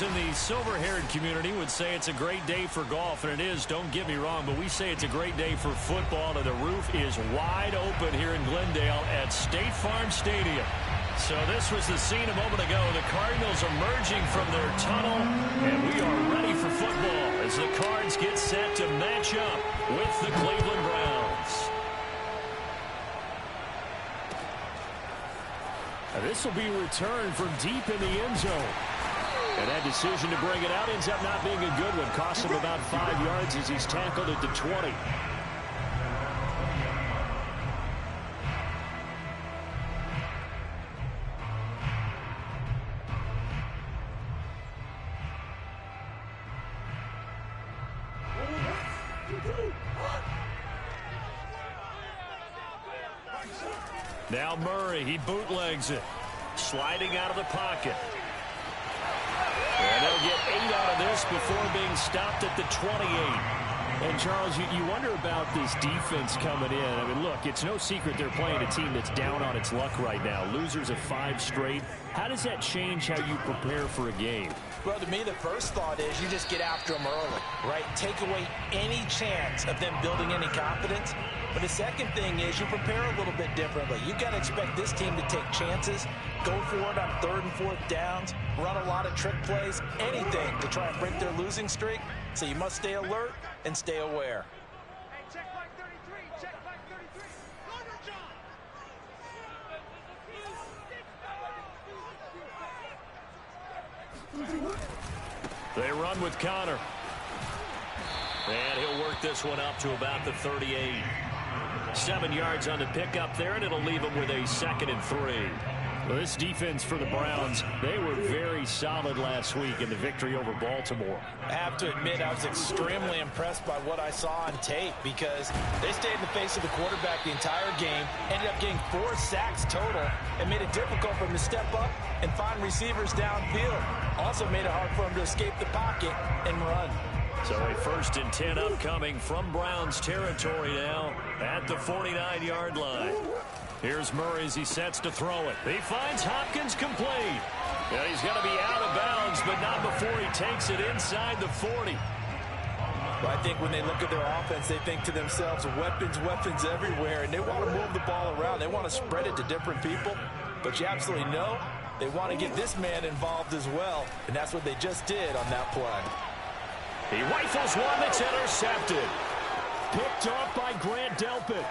in the silver-haired community would say it's a great day for golf, and it is, don't get me wrong, but we say it's a great day for football, and the roof is wide open here in Glendale at State Farm Stadium. So this was the scene a moment ago. The Cardinals emerging from their tunnel, and we are ready for football as the Cards get set to match up with the Cleveland Browns. This will be returned from deep in the end zone. And that decision to bring it out ends up not being a good one. Costs him about 5 yards as he's tackled at the 20. Now Murray, he bootlegs it. Sliding out of the pocket. And they'll get 8 out of this before being stopped at the 28. And, Charles, you wonder about this defense coming in. I mean, look, it's no secret they're playing a team that's down on its luck right now. Losers of 5 straight. How does that change how you prepare for a game? Well, to me, the first thought is you just get after them early, right? Take away any chance of them building any confidence. But the second thing is you prepare a little bit differently. You've got to expect this team to take chances, go for it on 3rd and 4th downs, run a lot of trick plays, anything to try and break their losing streak. So you must stay alert and stay aware. Hey, check back 33. Check back 33. Go to John. They run with Connor. And he'll work this one up to about the 38. 7 yards on the pickup there, and it'll leave him with a 2nd and 3. Well, this defense for the Browns, they were very solid last week in the victory over Baltimore. I have to admit I was extremely impressed by what I saw on tape because they stayed in the face of the quarterback the entire game, ended up getting 4 sacks total, and made it difficult for him to step up and find receivers downfield. Also made it hard for him to escape the pocket and run. So a 1st and 10 upcoming from Browns territory now at the 49-yard line. Here's Murray as he sets to throw it. He finds Hopkins complete. Yeah, he's going to be out of bounds, but not before he takes it inside the 40. Well, I think when they look at their offense, they think to themselves, weapons, weapons everywhere, and they want to move the ball around. They want to spread it to different people, but you absolutely know they want to get this man involved as well, and that's what they just did on that play. He rifles one that's intercepted. Picked off by Grant Delpit.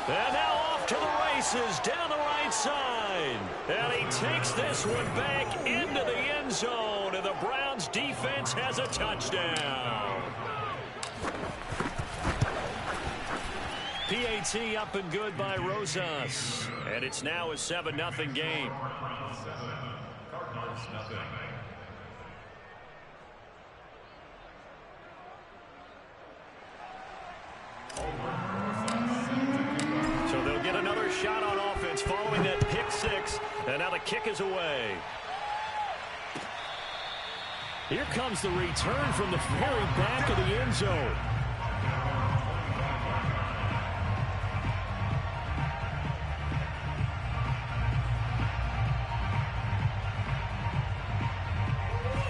And now off to the races down the right side. And he takes this one back into the end zone. And the Browns defense has a touchdown. PAT up and good by Rosas. And it's now a 7-0 game. Cardinals nothing. So they'll get another shot on offense following that pick 6. And now the kick is away. Here comes the return from the very back of the end zone.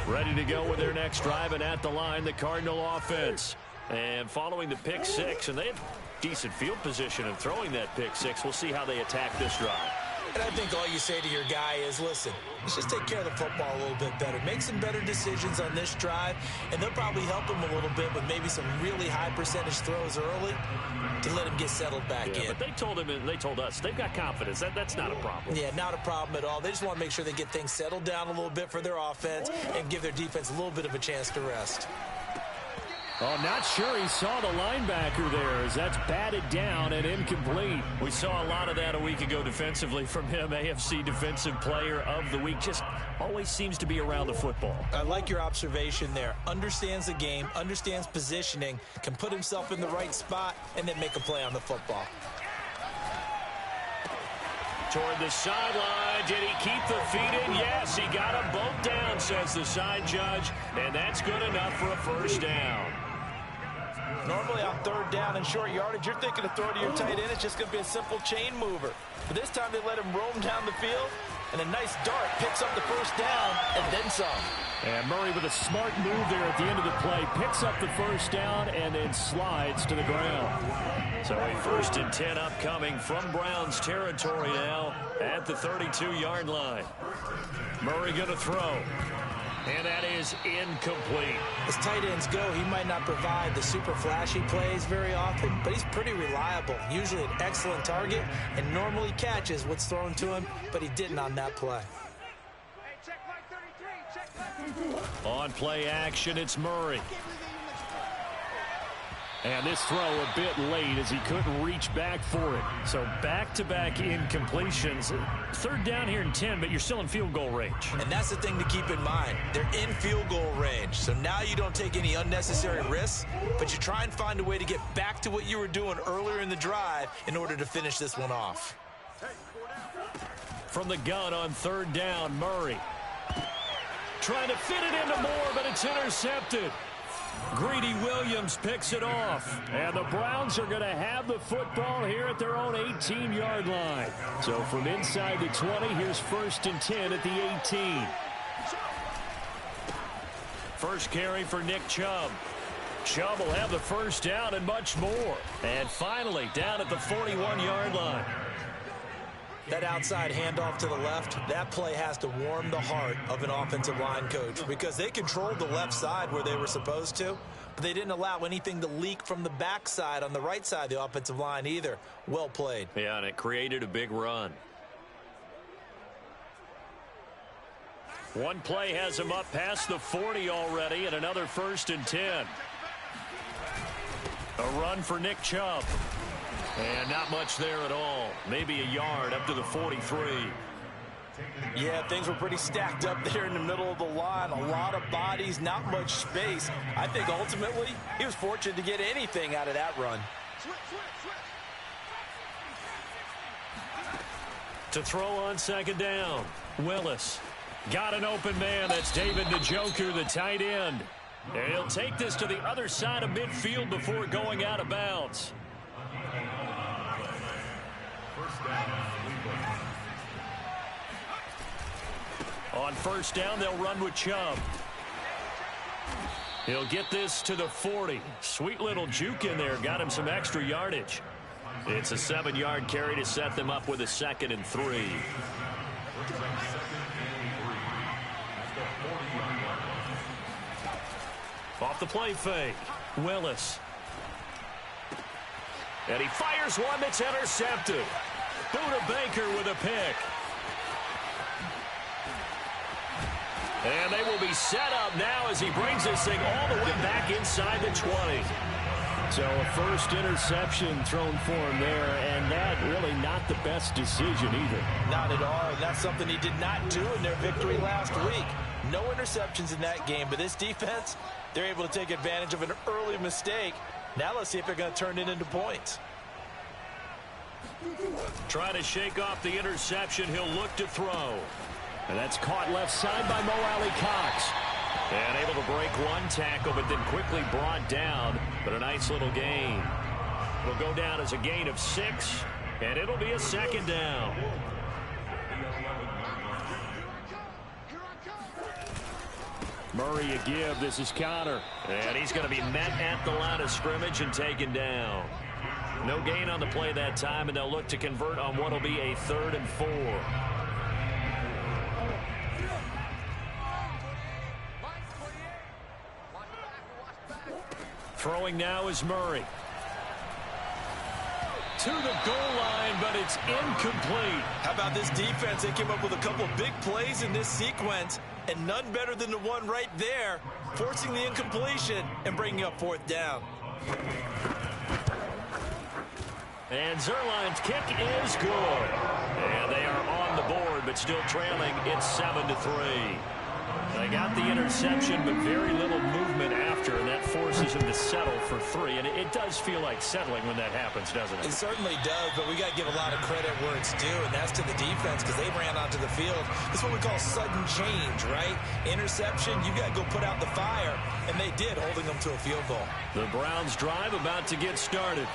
Ready to go with their next drive, and at the line, the Cardinal offense. And following the pick 6, and they have decent field position of throwing that pick 6. We'll see how they attack this drive. And I think all you say to your guy is, listen, let's just take care of the football a little bit better. Make some better decisions on this drive, and they'll probably help him a little bit with maybe some really high percentage throws early to let him get settled back in. But they told him, and they told us, they've got confidence. That's not a problem. Yeah, not a problem at all. They just want to make sure they get things settled down a little bit for their offense and give their defense a little bit of a chance to rest. Oh, not sure he saw the linebacker there as that's batted down and incomplete. We saw a lot of that a week ago defensively from him. AFC Defensive Player of the Week. Just always seems to be around the football. I like your observation there. Understands the game, understands positioning, can put himself in the right spot, and then make a play on the football. Toward the sideline. Did he keep the feet in? Yes, he got them both down, says the side judge. And that's good enough for a first down. Normally on 3rd down and short yardage, you're thinking to throw to your tight end. It's just going to be a simple chain mover. But this time they let him roam down the field, And a nice dart picks up the first down and then some. And Murray with a smart move there at the end of the play. Picks up the first down and then slides to the ground. So a 1st and 10 upcoming from Browns territory now at the 32-yard line. Murray going to throw. And that is incomplete. As tight ends go, he might not provide the super flashy plays very often, but he's pretty reliable. Usually an excellent target and normally catches what's thrown to him, but he didn't on that play. Hey, check flag 33. Check flag 33. On play action, it's Murray. And this throw a bit late as he couldn't reach back for it. So back-to-back incompletions. 3rd down here and 10, but you're still in field goal range. And that's the thing to keep in mind. They're in field goal range. So now you don't take any unnecessary risks, but you try and find a way to get back to what you were doing earlier in the drive in order to finish this one off. From the gun on 3rd down, Murray. Trying to fit it into Moore, but it's intercepted. Greedy Williams picks it off. And the Browns are going to have the football here at their own 18-yard line. So from inside the 20, here's 1st and 10 at the 18. First carry for Nick Chubb. Chubb will have the first down and much more. And finally, down at the 41-yard line. That outside handoff to the left, that play has to warm the heart of an offensive line coach because they controlled the left side where they were supposed to, but they didn't allow anything to leak from the backside on the right side of the offensive line either. Well played. Yeah, and it created a big run. One play has him up past the 40 already, and another 1st and 10. A run for Nick Chubb. And not much there at all. Maybe a yard up to the 43. Yeah, things were pretty stacked up there in the middle of the line. A lot of bodies, not much space. I think ultimately he was fortunate to get anything out of that run. To throw on 2nd down, Willis. Got an open man. That's David Njoku, the tight end. And he'll take this to the other side of midfield before going out of bounds. On 1st down, they'll run with Chubb. He'll get this to the 40. Sweet little juke in there. Got him some extra yardage. It's a 7-yard carry to set them up with a 2nd and 3. Off the play fake. Willis. And he fires one that's intercepted. Buda Baker with a pick. And they will be set up now as he brings this thing all the way back inside the 20. So a first interception thrown for him there, and that really not the best decision either. Not at all, and that's something he did not do in their victory last week. No interceptions in that game, but this defense, they're able to take advantage of an early mistake. Now let's see if they're going to turn it into points. Trying to shake off the interception, he'll look to throw. And that's caught left side by Mo Alley-Cox. And able to break one tackle, but then quickly brought down. But a nice little gain. It'll go down as a gain of 6, and it'll be a 2nd down. Murray a give. This is Connor. And he's going to be met at the line of scrimmage and taken down. No gain on the play that time, and they'll look to convert on what will be a 3rd and 4. Throwing now is Murray. To the goal line, but it's incomplete. How about this defense? They came up with a couple of big plays in this sequence, and none better than the one right there, forcing the incompletion and bringing up 4th down. And Zerline's kick is good. And they are on the board, but still trailing. It's 7-3. They got the interception, but very little movement after, and that forces him to settle for 3. And it does feel like settling when that happens, doesn't it? It certainly does, but we got to give a lot of credit where it's due, and that's to the defense because they ran onto the field. It's what we call sudden change, right? Interception, you got to go put out the fire, and they did, holding them to a field goal. The Browns drive about to get started.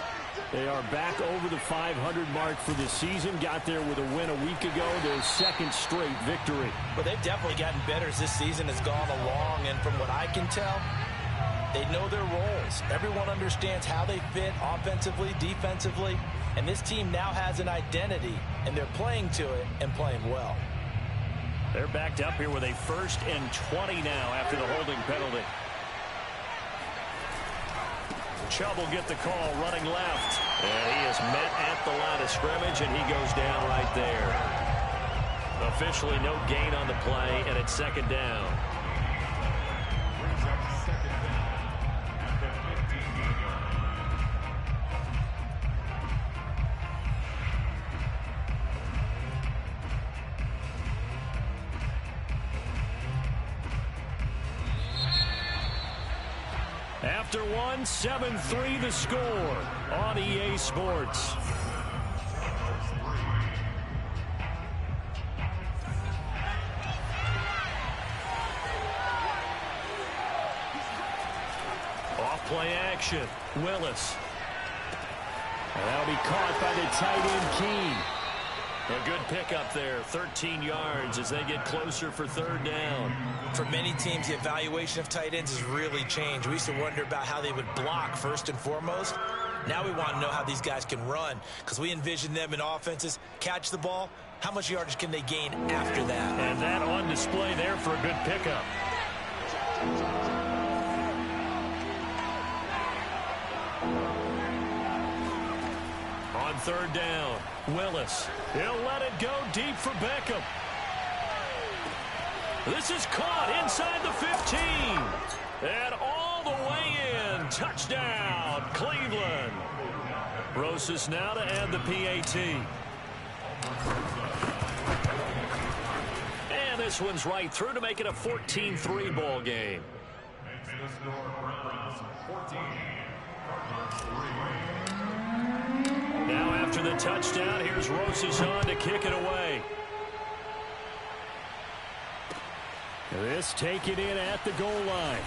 They are back over the 500 mark for the season. Got there with a win a week ago, their second straight victory. Well, they've definitely gotten better as this season has gone along, and from what I can tell, they know their roles. Everyone understands how they fit offensively, defensively, and this team now has an identity, and they're playing to it and playing well. They're backed up here with a 1st and 20 now after the holding penalty. Chubb will get the call running left. And he is met at the line of scrimmage, and he goes down right there. Officially no gain on the play, and it's 2nd down. After one, 7-3 the score on EA Sports. Off play action. Willis. And that'll be caught by the tight end Keene. A good pickup there, 13 yards as they get closer for 3rd down. For many teams, the evaluation of tight ends has really changed. We used to wonder about how they would block first and foremost. Now we want to know how these guys can run, because we envision them in offenses catch the ball. How much yardage can they gain after that? And that on display there for a good pickup. On 3rd down, Willis. He'll let it go deep for Beckham. This is caught inside the 15. And all the way in. Touchdown, Cleveland. Rosas now to add the PAT. And this one's right through to make it a 14-3 ball game. Now after the touchdown, here's Rosas on to kick it away. This taken in at the goal line.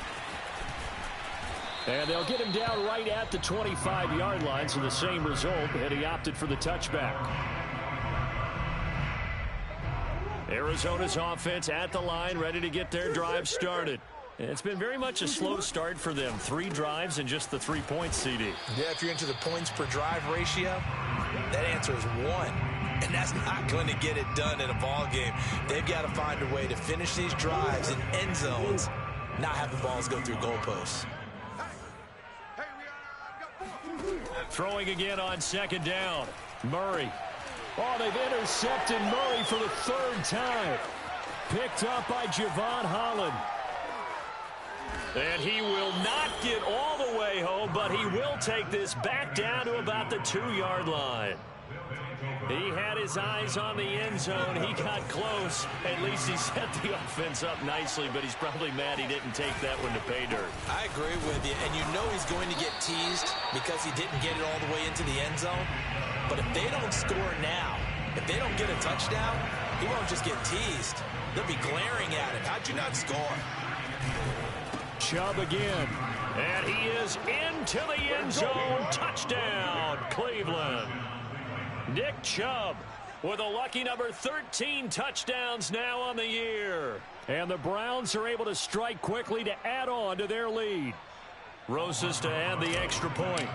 And they'll get him down right at the 25-yard line, so the same result, and he opted for the touchback. Arizona's offense at the line, ready to get their drive started. And it's been very much a slow start for them. 3 drives and just the 3 points, CD. Yeah, if you're into the points per drive ratio, that answer is 1. And that's not going to get it done in a ball game. They've got to find a way to finish these drives in end zones, not have the balls go through goalposts. Throwing again on 2nd down. Murray. Oh, they've intercepted Murray for the 3rd time. Picked up by Javon Holland. And he will not get all the way home, but he will take this back down to about the 2-yard line. He had his eyes on the end zone. He got close. At least he set the offense up nicely, but he's probably mad he didn't take that one to pay dirt. I agree with you, and you know he's going to get teased because he didn't get it all the way into the end zone. But if they don't score now, if they don't get a touchdown, he won't just get teased. They'll be glaring at him. How'd you not score? Chubb again. And he is into the end zone. Touchdown, Cleveland. Nick Chubb with a lucky number 13 touchdowns now on the year. And the Browns are able to strike quickly to add on to their lead. Rosas to add the extra point.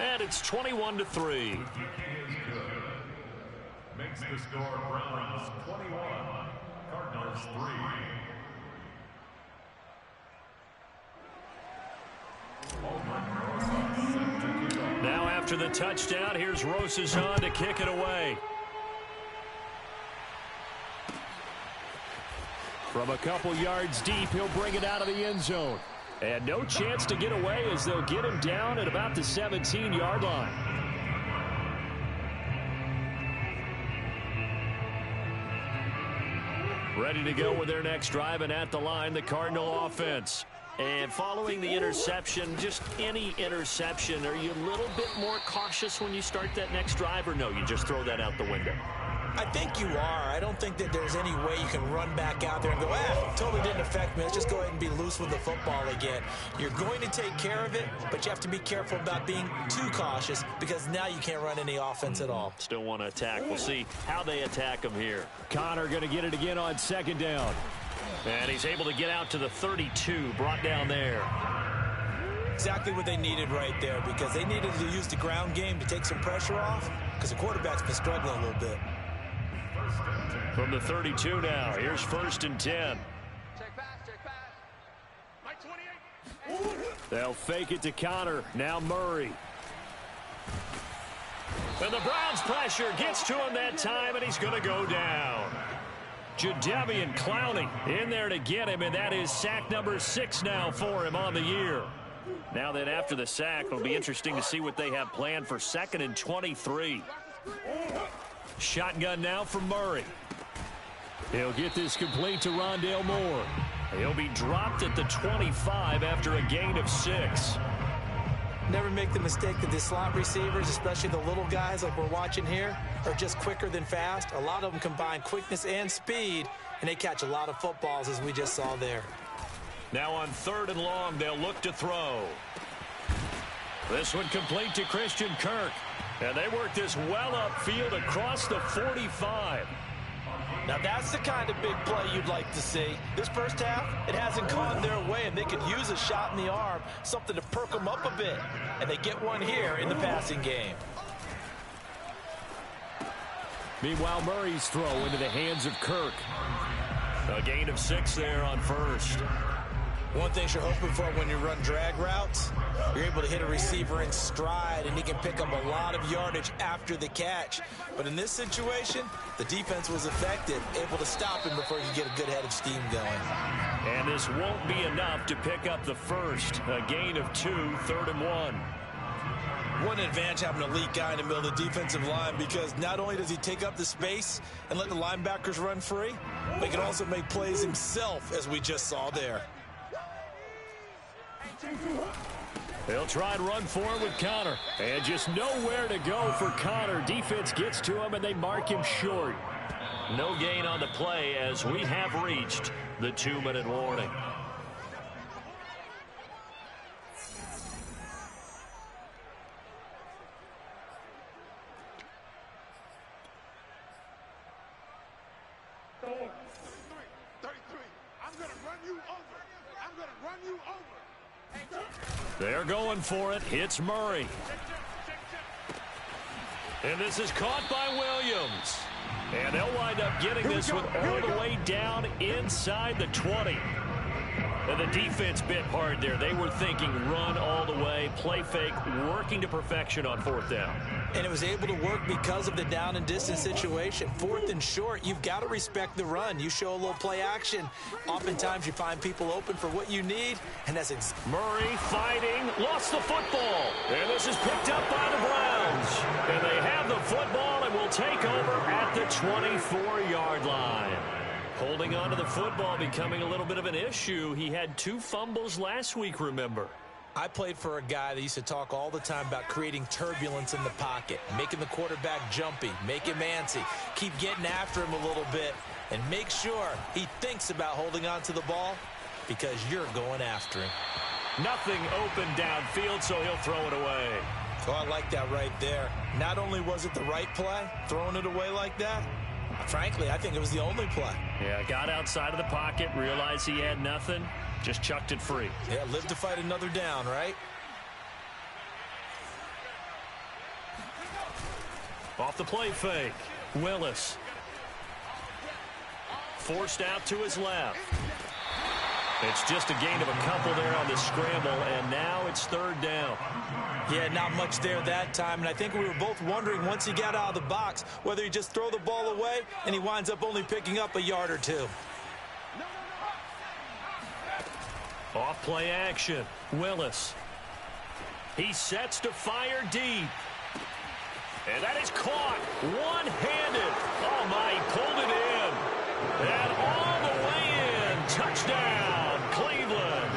And it's 21-3. Makes the score Browns 21, Cardinals 3. Now after the touchdown, here's Rosas on to kick it away. From a couple yards deep, he'll bring it out of the end zone. And no chance to get away as they'll get him down at about the 17-yard line. Ready to go with their next drive, and at the line, the Cardinal offense. And following the interception, just any interception, are you a little bit more cautious when you start that next drive, or no, you just throw that out the window? I think you are. I don't think that there's any way you can run back out there and go, totally didn't affect me. Let's just go ahead and be loose with the football again. You're going to take care of it, but you have to be careful about being too cautious because now you can't run any offense at all. Still want to attack. We'll see how they attack him here. Connor going to get it again on second down. And he's able to get out to the 32, brought down there. Exactly what they needed right there because they needed to use the ground game to take some pressure off because the quarterback's been struggling a little bit. From the 32 now, here's 1st and 10. Check pass, check pass. My 28. They'll fake it to Connor. Now Murray. And the Browns pressure gets to him that time, and he's going to go down. Jadeveon Clowney in there to get him, and that is sack number 6 now for him on the year. Now then, after the sack, it'll be interesting to see what they have planned for 2nd and 23. Shotgun now for Murray. He'll get this complete to Rondale Moore. He'll be dropped at the 25 after a gain of 6. Never make the mistake that the slot receivers, especially the little guys like we're watching here, are just quicker than fast. A lot of them combine quickness and speed, and they catch a lot of footballs as we just saw there. Now on 3rd and long, they'll look to throw. This one complete to Christian Kirk. And they work this well upfield across the 45. Now that's the kind of big play you'd like to see. This first half, it hasn't gone their way, and they could use a shot in the arm, something to perk them up a bit. And they get one here in the passing game. Meanwhile, Murray's throw into the hands of Kirk. A gain of 6 there on 1st. One thing you're hoping for when you run drag routes, you're able to hit a receiver in stride, and he can pick up a lot of yardage after the catch. But in this situation, the defense was effective, able to stop him before he could get a good head of steam going. And this won't be enough to pick up the 1st. A gain of 2, 3rd and 1. What an advantage having an elite guy in the middle of the defensive line because not only does he take up the space and let the linebackers run free, but he can also make plays himself, as we just saw there. They'll try and run for it with Connor. And just nowhere to go for Connor. Defense gets to him, and they mark him short. No gain on the play as we have reached the 2-minute warning. They're going for it. It's Murray. And this is caught by Williams. And they'll wind up getting this one all the way down inside the 20. And the defense bit hard there. They were thinking run all the way, play fake, working to perfection on 4th down. And it was able to work because of the down and distance situation. 4th and short, you've got to respect the run. You show a little play action. Oftentimes you find people open for what you need, and that's Murray fighting, lost the football. And this is picked up by the Browns. And they have the football and will take over at the 24-yard line. Holding on to the football becoming a little bit of an issue. He had 2 fumbles last week, remember. I played for a guy that used to talk all the time about creating turbulence in the pocket, making the quarterback jumpy, make him antsy, keep getting after him a little bit, and make sure he thinks about holding on to the ball because you're going after him. Nothing open downfield, so he'll throw it away. Oh, I like that right there. Not only was it the right play, throwing it away like that, frankly, I think it was the only play. Yeah, got outside of the pocket, realized he had nothing, just chucked it free. Yeah, live to fight another down, right? Off the play fake, Willis. Forced out to his left. It's just a gain of a couple there on the scramble, and now it's 3rd down. Yeah, not much there that time, and I think we were both wondering once he got out of the box whether he just throw the ball away and he winds up only picking up a yard or 2. Off play action, Willis. He sets to fire deep. And that is caught one-handed. Oh, my, he pulled it in. And all the way in. Touchdown, Cleveland.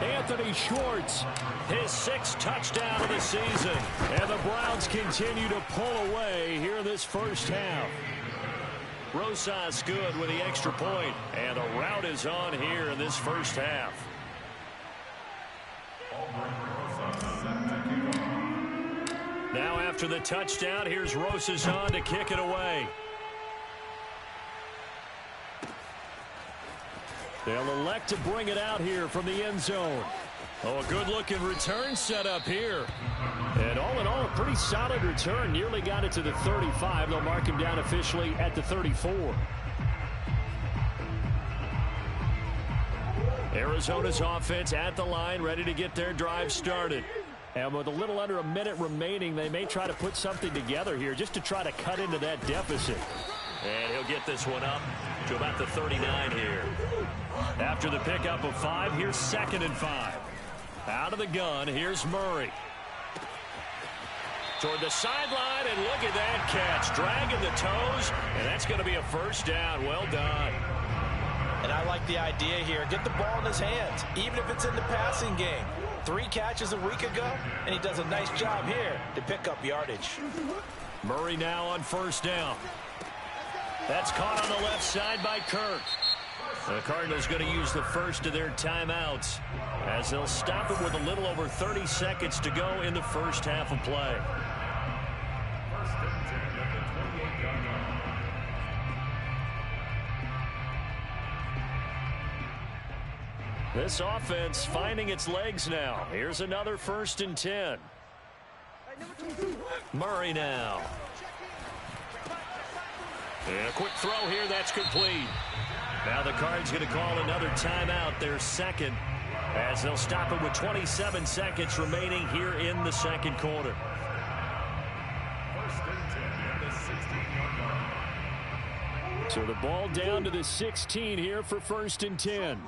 Anthony Jimmy Schwartz. His 6th touchdown of the season. And the Browns continue to pull away here in this first half. Rosas good with the extra point. And the route is on here in this first half. Now after the touchdown, here's Rosas on to kick it away. They'll elect to bring it out here from the end zone. Oh, a good-looking return set up here. And all in all, a pretty solid return. Nearly got it to the 35. They'll mark him down officially at the 34. Arizona's offense at the line, ready to get their drive started. And with a little under a minute remaining, they may try to put something together here just to try to cut into that deficit. And he'll get this one up to about the 39 here. After the pickup of 5, here's 2nd and 5. Out of the gun, here's Murray. Toward the sideline, and look at that catch. Dragging the toes, and that's going to be a first down. Well done. And I like the idea here. Get the ball in his hands, even if it's in the passing game. 3 catches a week ago, and he does a nice job here to pick up yardage. Murray now on first down. That's caught on the left side by Kirk. The Cardinals going to use the first of their timeouts as they'll stop it with a little over 30 seconds to go in the first half of play. This offense finding its legs now. Here's another 1st and 10. Murray now. And a quick throw here, that's complete. Now the Cards going to call another timeout, their 2nd, as they'll stop it with 27 seconds remaining here in the 2nd quarter. So the ball down to the 16 here for 1st and 10.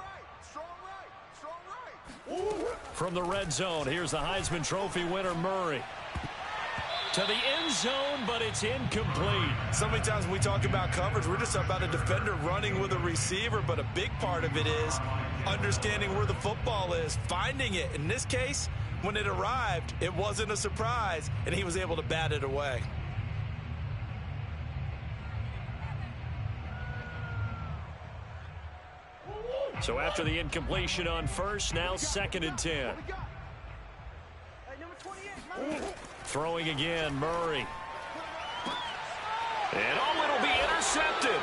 From the red zone, here's the Heisman Trophy winner, Murray. To the end zone, but it's incomplete. So many times when we talk about coverage, we're just about a defender running with a receiver, but a big part of it is understanding where the football is, finding it. In this case, when it arrived, it wasn't a surprise, and he was able to bat it away. So after the incompletion on first, now 2nd and 10. Throwing again, Murray. And it'll be intercepted.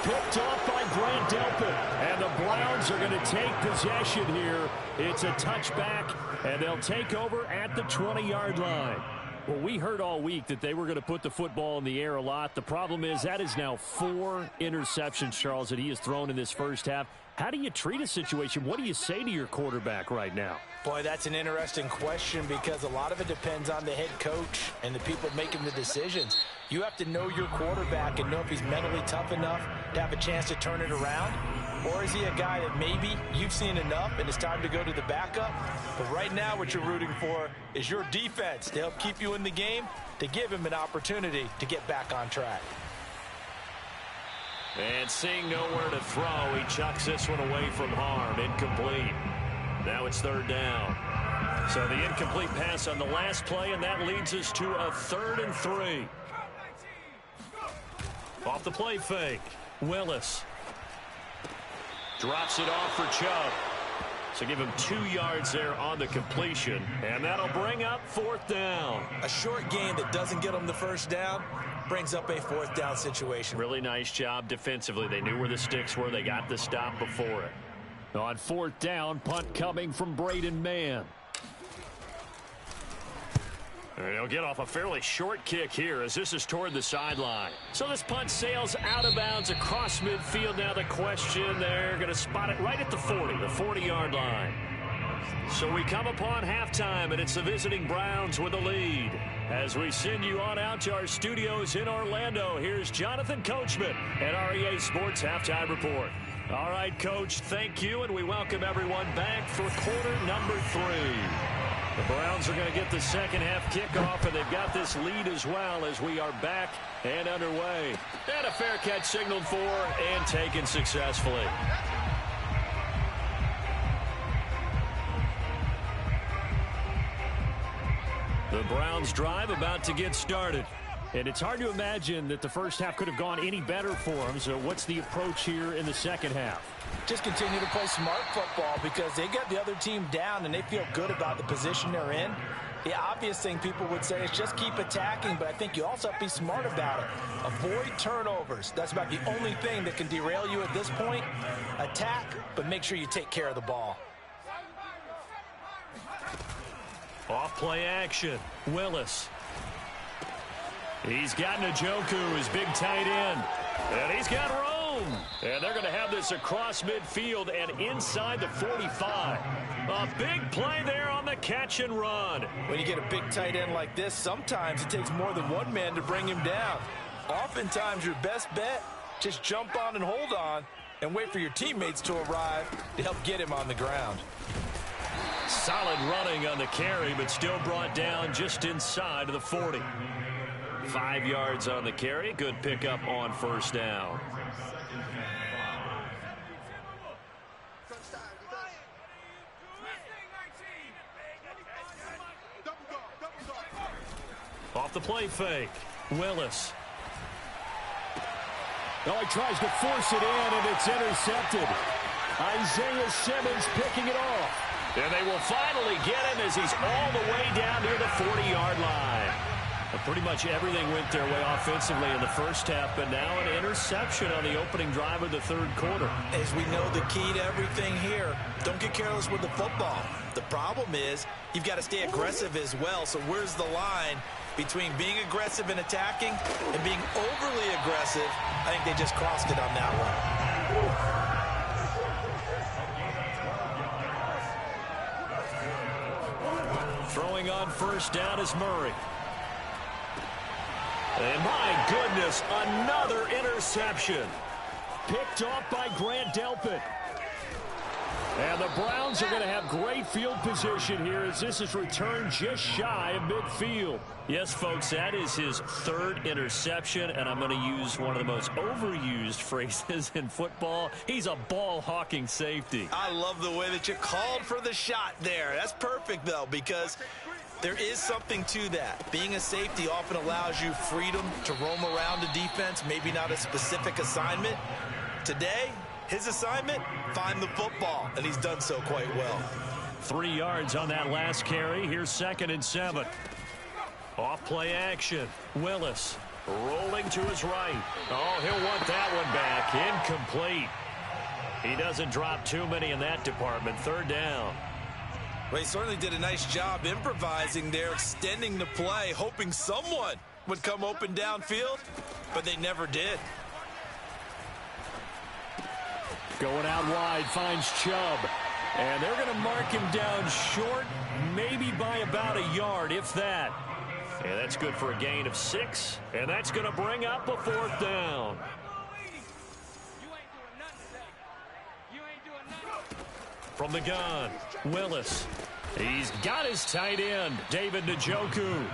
Picked off by Grant Delpit. And the Browns are going to take possession here. It's a touchback, and they'll take over at the 20-yard line. Well, we heard all week that they were going to put the football in the air a lot. The problem is that is now 4 interceptions, Charles, that he has thrown in this first half. How do you treat a situation? What do you say to your quarterback right now? Boy, that's an interesting question because a lot of it depends on the head coach and the people making the decisions. You have to know your quarterback and know if he's mentally tough enough to have a chance to turn it around. Or is he a guy that maybe you've seen enough and it's time to go to the backup? But right now what you're rooting for is your defense to help keep you in the game, to give him an opportunity to get back on track. And seeing nowhere to throw, he chucks this one away from harm. Incomplete. Now it's 3rd down. So the incomplete pass on the last play, and that leads us to a 3rd and 3. Off the play fake. Willis drops it off for Chubb. So give him 2 yards there on the completion, and that'll bring up 4th down. A short game that doesn't get them the first down brings up a 4th down situation. Really nice job defensively. They knew where the sticks were. They got the stop before it. On 4th down, punt coming from Braden Mann. And he'll get off a fairly short kick here as this is toward the sideline. So this punt sails out of bounds across midfield. Now the question, they're going to spot it right at the 40, the 40-yard line. So we come upon halftime, and it's the visiting Browns with the lead. As we send you on out to our studios in Orlando, here's Jonathan Coachman at REA Sports Halftime Report. All right, Coach, thank you, and we welcome everyone back for quarter number 3. The Browns are going to get the second half kickoff, and they've got this lead as well as we are back and underway. And a fair catch signaled for and taken successfully. The Browns drive about to get started. And it's hard to imagine that the first half could have gone any better for them. So what's the approach here in the second half? Just continue to play smart football because they got the other team down and they feel good about the position they're in. The obvious thing people would say is just keep attacking, but I think you also have to be smart about it. Avoid turnovers. That's about the only thing that can derail you at this point. Attack, but make sure you take care of the ball. Off play action. Willis. He's got Njoku, his big tight end. And he's got room. And they're going to have this across midfield and inside the 45. A big play there on the catch and run. When you get a big tight end like this, sometimes it takes more than one man to bring him down. Oftentimes, your best bet, just jump on and hold on and wait for your teammates to arrive to help get him on the ground. Solid running on the carry, but still brought down just inside of the 40. 5 yards on the carry. Good pickup on first down. Off the play fake. Willis. Oh, he tries to force it in, and it's intercepted. Isaiah Simmons picking it off. And they will finally get him as he's all the way down near the 40-yard line. Pretty much everything went their way offensively in the first half, but now an interception on the opening drive of the third quarter. As we know, the key to everything here, don't get careless with the football. The problem is you've got to stay aggressive as well. So where's the line between being aggressive and attacking and being overly aggressive? I think they just crossed it on that one. Throwing on first down is Murray. And my goodness, another interception. Picked off by Grant Delpit. And the Browns are going to have great field position here as this is returned just shy of midfield. Yes, folks, that is his third interception, and I'm going to use one of the most overused phrases in football. He's a ball-hawking safety. I love the way that you called for the shot there. That's perfect, though, because there is something to that. Being a safety often allows you freedom to roam around the defense, maybe not a specific assignment. Today, his assignment, find the football, and he's done so quite well. 3 yards on that last carry. Here's 2nd and 7. Off play action. Willis rolling to his right. Oh, he'll want that one back. Incomplete. He doesn't drop too many in that department. 3rd down. Well, he certainly did a nice job improvising there, extending the play, hoping someone would come open downfield, but they never did. Going out wide, finds Chubb. And they're going to mark him down short, maybe by about a yard, if that. And that's good for a gain of 6. And that's going to bring up a 4th down. From the gun, Willis. He's got his tight end, David Njoku.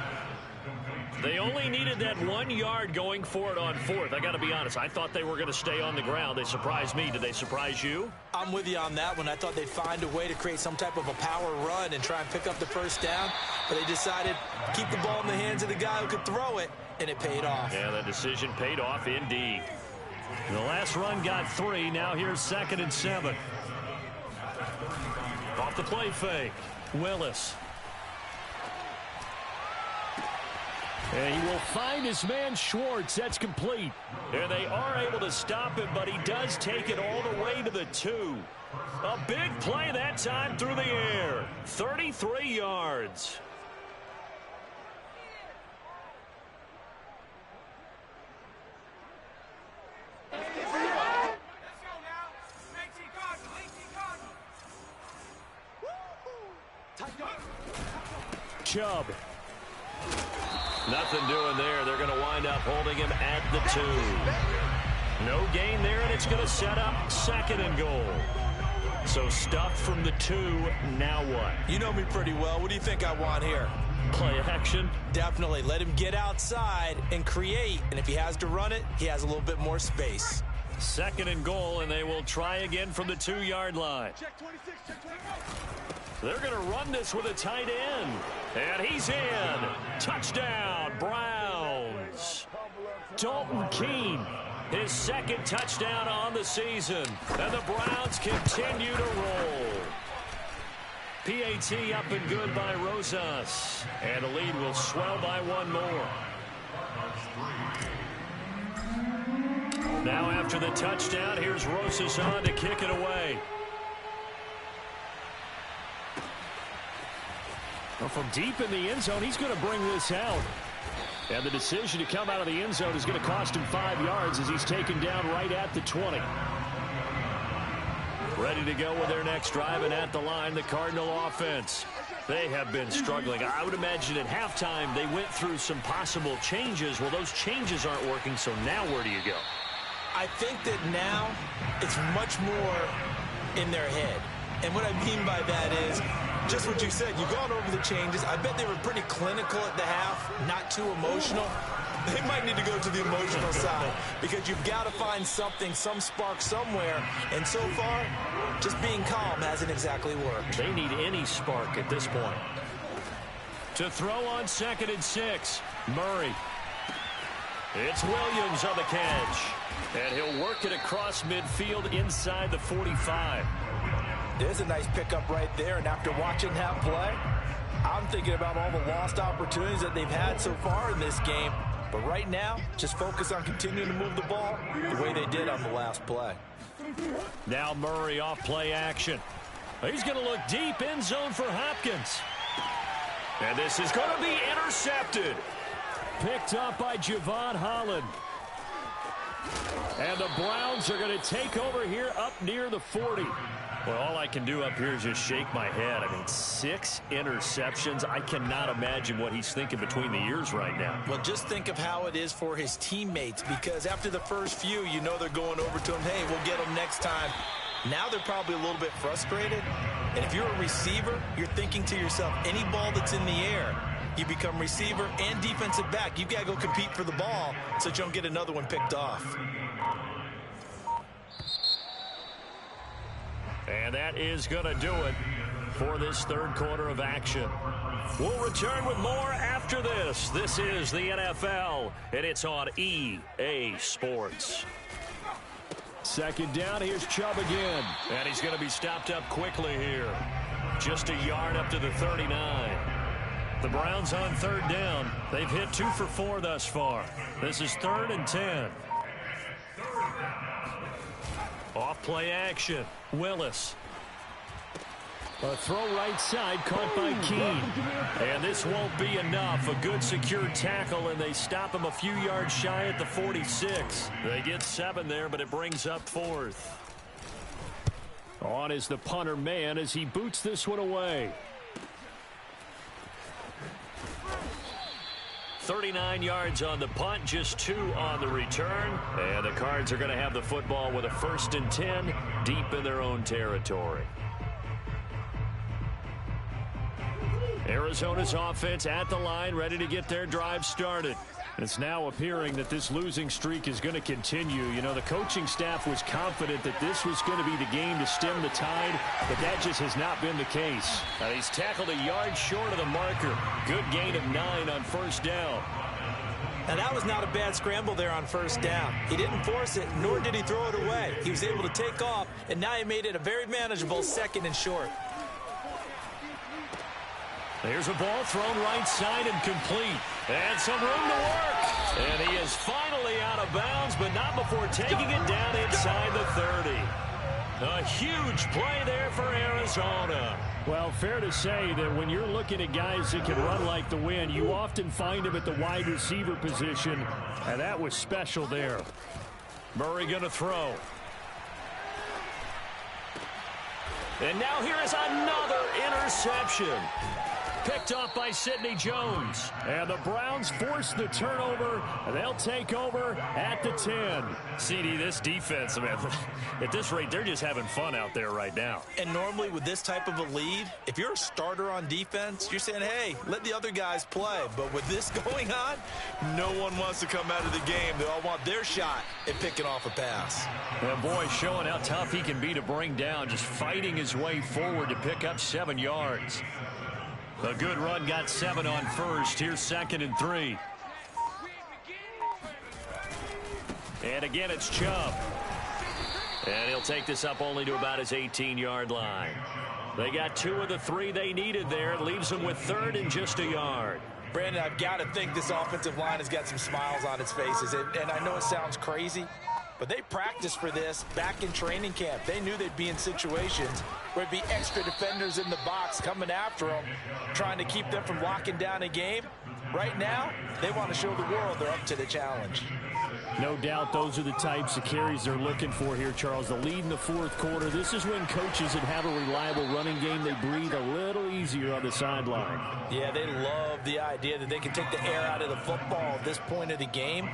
They only needed that 1 yard going for it on 4th. I got to be honest, I thought they were going to stay on the ground. They surprised me. Did they surprise you? I'm with you on that one. I thought they'd find a way to create some type of a power run and try and pick up the first down, but they decided to keep the ball in the hands of the guy who could throw it, and it paid off. Yeah, that decision paid off indeed. The last run got 3. Now here's 2nd and 7. Off the play fake, Willis. And he will find his man Schwartz. That's complete. And they are able to stop him, but he does take it all the way to the 2. A big play that time through the air. 33 yards. Chubb. Nothing doing there. They're going to wind up holding him at the 2. No gain there, and it's going to set up 2nd and goal. So stuffed from the 2. Now what? You know me pretty well. What do you think I want here? Play action? Definitely. Let him get outside and create. And if he has to run it, he has a little bit more space. 2nd and goal, and they will try again from the 2-yard line. Check 26, check 26. They're going to run this with a tight end. And he's in. Touchdown, Browns. Dalton Keene, his second touchdown on the season. And the Browns continue to roll. PAT up and good by Rosas. And the lead will swell by one more. Now after the touchdown, here's Rosas on to kick it away. Well, from deep in the end zone, he's going to bring this out. And the decision to come out of the end zone is going to cost him 5 yards as he's taken down right at the 20. Ready to go with their next drive, and at the line, the Cardinal offense. They have been struggling. I would imagine at halftime they went through some possible changes. Well, those changes aren't working, so now where do you go? I think that now it's much more in their head. And what I mean by that is just what you said. You've gone over the changes. I bet they were pretty clinical at the half, not too emotional. They might need to go to the emotional side because you've got to find something, some spark somewhere. And so far, just being calm hasn't exactly worked. They need any spark at this point. To throw on 2nd and 6, Murray. It's Williams on the catch. And he'll work it across midfield inside the 45. There's a nice pickup right there, and after watching that play, I'm thinking about all the lost opportunities that they've had so far in this game. But right now, just focus on continuing to move the ball the way they did on the last play. Now Murray off play action. He's going to look deep in zone for Hopkins. And this is going to be intercepted. Picked up by Javon Holland. And the Browns are going to take over here up near the 40. Well, all I can do up here is just shake my head. I mean, 6 interceptions. I cannot imagine what he's thinking between the ears right now. Well, just think of how it is for his teammates, because after the first few, you know they're going over to him, hey, we'll get them next time. Now they're probably a little bit frustrated. And if you're a receiver, you're thinking to yourself, any ball that's in the air, you become receiver and defensive back. You've got to go compete for the ball so that you don't get another one picked off. And that is going to do it for this third quarter of action. We'll return with more after this. This is the NFL, and it's on EA Sports. 2nd down, here's Chubb again. And he's going to be stopped up quickly here. Just a yard up to the 39. The Browns on 3rd down. They've hit 2 for 4 thus far. This is 3rd and 10. Off play action. Willis. A throw right side caught by Keene. And this won't be enough. A good secured tackle, and they stop him a few yards shy at the 46. They get 7 there, but it brings up 4th. On is the punter man as he boots this one away. 39 yards on the punt, just 2 on the return. And the Cards are going to have the football with a 1st and 10 deep in their own territory. Arizona's offense at the line, ready to get their drive started. It's now appearing that this losing streak is going to continue. You know, the coaching staff was confident that this was going to be the game to stem the tide, but that just has not been the case. And he's tackled a yard short of the marker. Good gain of 9 on 1st down. And that was not a bad scramble there on 1st down. He didn't force it, nor did he throw it away. He was able to take off, and now he made it a very manageable 2nd and short. There's a ball thrown right side and complete. And some room to work. And he is finally out of bounds, but not before taking it down inside the 30. A huge play there for Arizona. Well, fair to say that when you're looking at guys that can run like the wind, you often find them at the wide receiver position, and that was special there. Murray going to throw. And now here is another interception. Picked off by Sidney Jones. And the Browns force the turnover, and they'll take over at the 10. CD, this defense, man, at this rate, they're just having fun out there right now. And normally with this type of a lead, if you're a starter on defense, you're saying, hey, let the other guys play. But with this going on, no one wants to come out of the game. They all want their shot at picking off a pass. And boy, showing how tough he can be to bring down, just fighting his way forward to pick up 7 yards. A good run got 7 on first. Here's 2nd and 3. And again, it's Chubb. And he'll take this up only to about his 18-yard line. They got 2 of the 3 they needed there. It leaves them with 3rd and just a yard. Brandon, I've got to think this offensive line has got some smiles on its faces. And I know it sounds crazy, but they practiced for this back in training camp. They knew they'd be in situations where it'd be extra defenders in the box coming after them, trying to keep them from locking down a game. Right now, they want to show the world they're up to the challenge. No doubt those are the types of carries they're looking for here, Charles. The lead in the 4th quarter. This is when coaches that have a reliable running game, they breathe a little easier on the sideline. Yeah, they love the idea that they can take the air out of the football at this point of the game.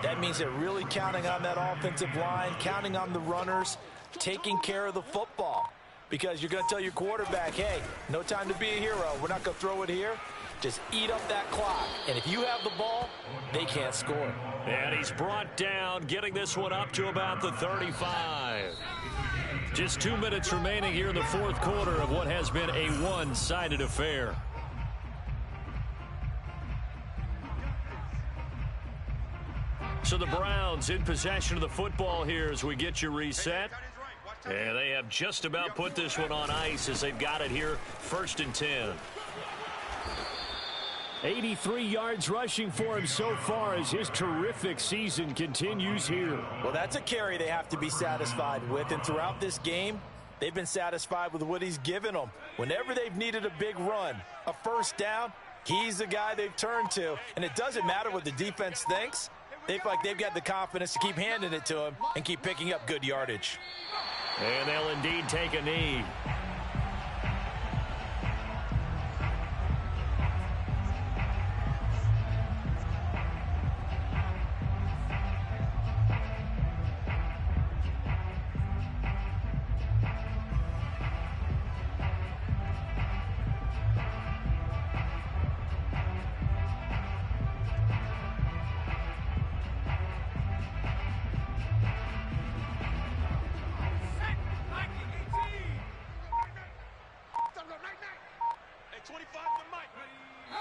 That means they're really counting on that offensive line, counting on the runners, taking care of the football. Because you're going to tell your quarterback, hey, no time to be a hero. We're not going to throw it here. Just eat up that clock. And if you have the ball, they can't score. And he's brought down, getting this one up to about the 35. Just 2 minutes remaining here in the 4th quarter of what has been a one-sided affair. So the Browns in possession of the football here as we get you reset. And they have just about put this one on ice as they've got it here, 1st and 10. 83 yards rushing for him so far as his terrific season continues here. Well, that's a carry they have to be satisfied with. And throughout this game, they've been satisfied with what he's given them. Whenever they've needed a big run, a 1st down, he's the guy they've turned to. And it doesn't matter what the defense thinks. They feel like they've got the confidence to keep handing it to him and keep picking up good yardage. And they'll indeed take a knee.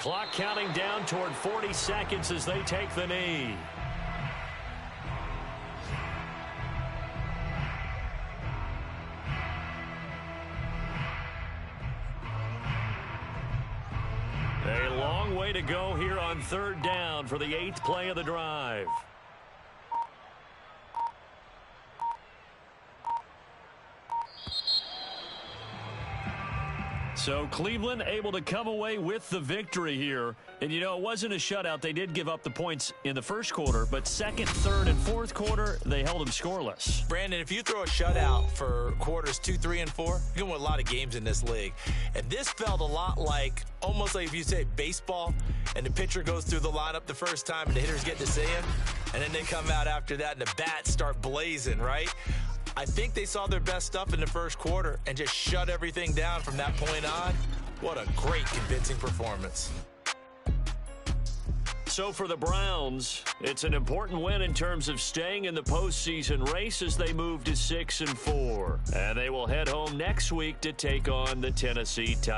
Clock counting down toward 40 seconds as they take the knee. A long way to go here on 3rd down for the 8th play of the drive. So Cleveland able to come away with the victory here. And, you know, it wasn't a shutout. They did give up the points in the 1st quarter, but 2nd, 3rd, and 4th quarter, they held them scoreless. Brandon, if you throw a shutout for quarters 2, 3, and 4, you're going to win a lot of games in this league. And this felt a lot like, almost like if you say baseball, and the pitcher goes through the lineup the first time, and the hitters get to see him, and then they come out after that, and the bats start blazing, right? I think they saw their best stuff in the 1st quarter and just shut everything down from that point on. What a great, convincing performance. So for the Browns, it's an important win in terms of staying in the postseason race as they move to 6-4. And they will head home next week to take on the Tennessee Titans.